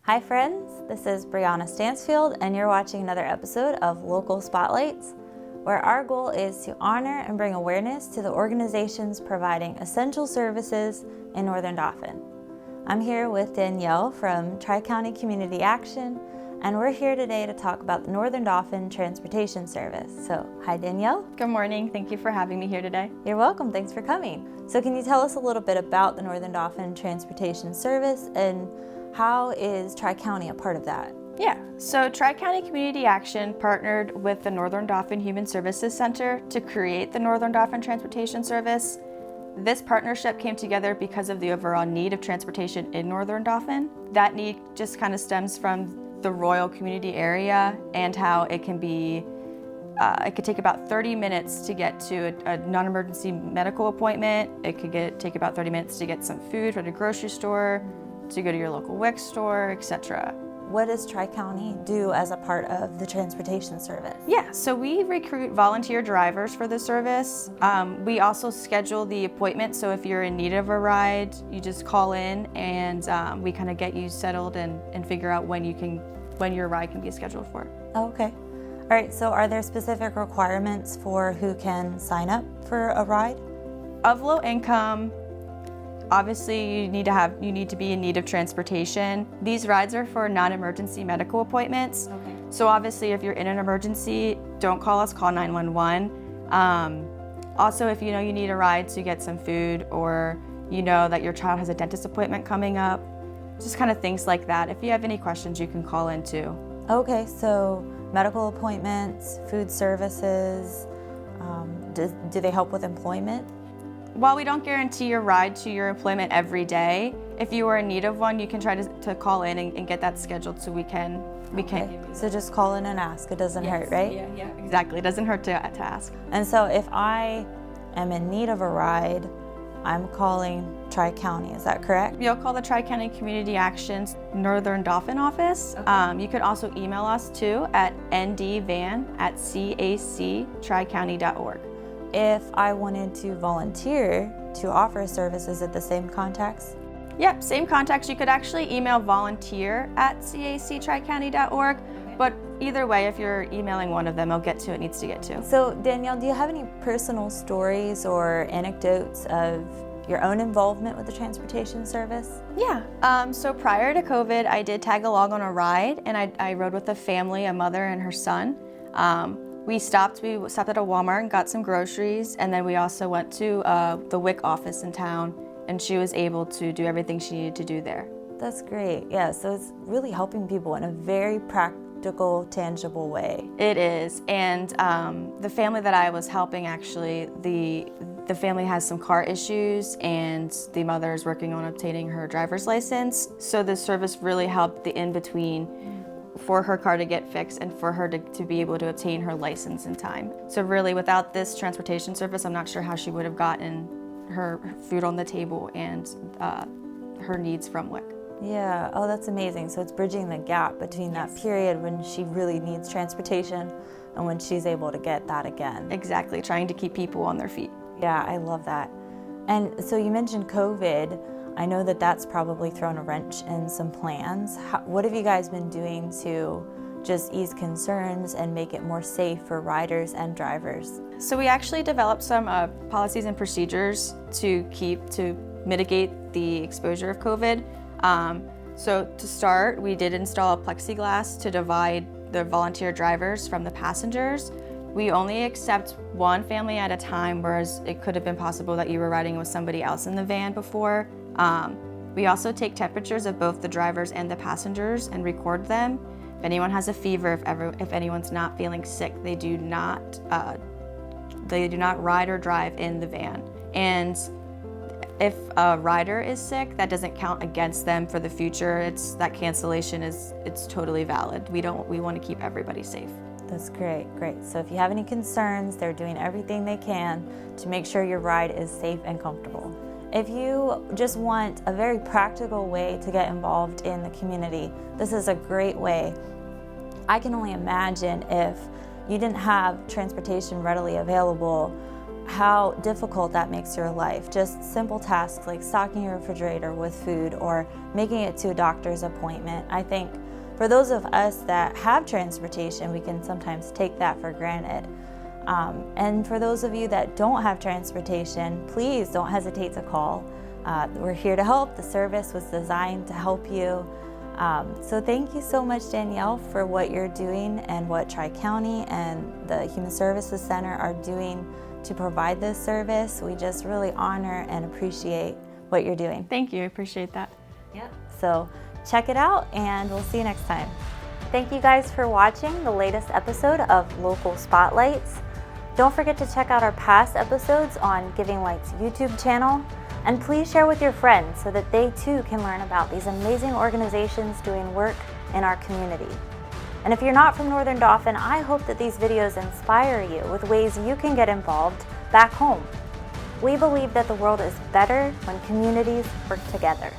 Hi friends, this is Brianna Stansfield and you're watching another episode of Local Spotlights, where our goal is to honor and bring awareness to the organizations providing essential services in Northern Dauphin. I'm here with Danielle from Tri-County Community Action, and we're here today to talk about the Northern Dauphin Transportation Service. So, hi Danielle. Good morning. Thank you for having me here today. You're welcome. Thanks for coming. So can you tell us a little bit about the Northern Dauphin Transportation Service and how is Tri-County a part of that? Yeah, so Tri-County Community Action partnered with the Northern Dauphin Human Services Center to create the Northern Dauphin Transportation Service. This partnership came together because of the overall need of transportation in Northern Dauphin. That need just kind of stems from the Royal community area and how it can be, it could take about 30 minutes to get to a non-emergency medical appointment. It could take about 30 minutes to get some food from the grocery store, to go to your local WIC store, etc. What does Tri-County do as a part of the transportation service? Yeah, so we recruit volunteer drivers for the service. We also schedule the appointment, so if you're in need of a ride, you just call in and we kind of get you settled and figure out when your ride can be scheduled for. Okay. All right, so are there specific requirements for who can sign up for a ride? Of low income, obviously, you need to be in need of transportation. These rides are for non-emergency medical appointments. Okay. So obviously, if you're in an emergency, don't call us, call 911. Also, if you know you need a ride to get some food, or you know that your child has a dentist appointment coming up, just kind of things like that. If you have any questions, you can call in too. Okay, so medical appointments, food services, do they help with employment? While we don't guarantee your ride to your employment every day, if you are in need of one, you can try to call in and get that scheduled so we can. Okay. So just call in and ask. It doesn't hurt, right? Yeah, exactly. It doesn't hurt to ask. And so if I am in need of a ride, I'm calling Tri-County, is that correct? You'll call the Tri-County Community Action's Northern Dauphin office. Okay. You could also email us too at ndvan@cactricounty.org. If I wanted to volunteer to offer a service, is it the same contacts? Yep, same contacts. You could actually email volunteer@cactricounty.org, but either way, if you're emailing one of them, it'll get to it needs to get to. So Danielle, do you have any personal stories or anecdotes of your own involvement with the transportation service? Yeah, so prior to COVID, I did tag along on a ride, and I rode with a family, a mother and her son. We stopped at a Walmart and got some groceries, and then we also went to the WIC office in town, and she was able to do everything she needed to do there. That's great. Yeah, so it's really helping people in a very practical, tangible way. It is, and the family that I was helping, actually, the family has some car issues, and the mother is working on obtaining her driver's license, so this service really helped the in-between for her car to get fixed and for her to be able to obtain her license in time. So really, without this transportation service, I'm not sure how she would have gotten her food on the table and her needs from WIC. Yeah, oh, that's amazing. So it's bridging the gap between that period when she really needs transportation and when she's able to get that again. Exactly, trying to keep people on their feet. Yeah, I love that. And so you mentioned COVID. I know that that's probably thrown a wrench in some plans. What have you guys been doing to just ease concerns and make it more safe for riders and drivers? So we actually developed some policies and procedures to mitigate the exposure of COVID. So to start, we did install a plexiglass to divide the volunteer drivers from the passengers. We only accept one family at a time, whereas it could have been possible that you were riding with somebody else in the van before. We also take temperatures of both the drivers and the passengers and record them. If anyone has a fever, if anyone's not feeling sick, they do not ride or drive in the van. And if a rider is sick, that doesn't count against them for the future. That cancellation it's totally valid. We want to keep everybody safe. That's great. So if you have any concerns, they're doing everything they can to make sure your ride is safe and comfortable. If you just want a very practical way to get involved in the community, this is a great way. I can only imagine if you didn't have transportation readily available, how difficult that makes your life. Just simple tasks like stocking your refrigerator with food or making it to a doctor's appointment. I think for those of us that have transportation, we can sometimes take that for granted. And for those of you that don't have transportation, please don't hesitate to call. We're here to help. The service was designed to help you. So thank you so much, Danielle, for what you're doing and what Tri-County and the Human Services Center are doing to provide this service. We just really honor and appreciate what you're doing. Thank you, I appreciate that. Yep. So check it out and we'll see you next time. Thank you guys for watching the latest episode of Local Spotlights. Don't forget to check out our past episodes on Giving Light's YouTube channel. And please share with your friends so that they too can learn about these amazing organizations doing work in our community. And if you're not from Northern Dauphin, I hope that these videos inspire you with ways you can get involved back home. We believe that the world is better when communities work together.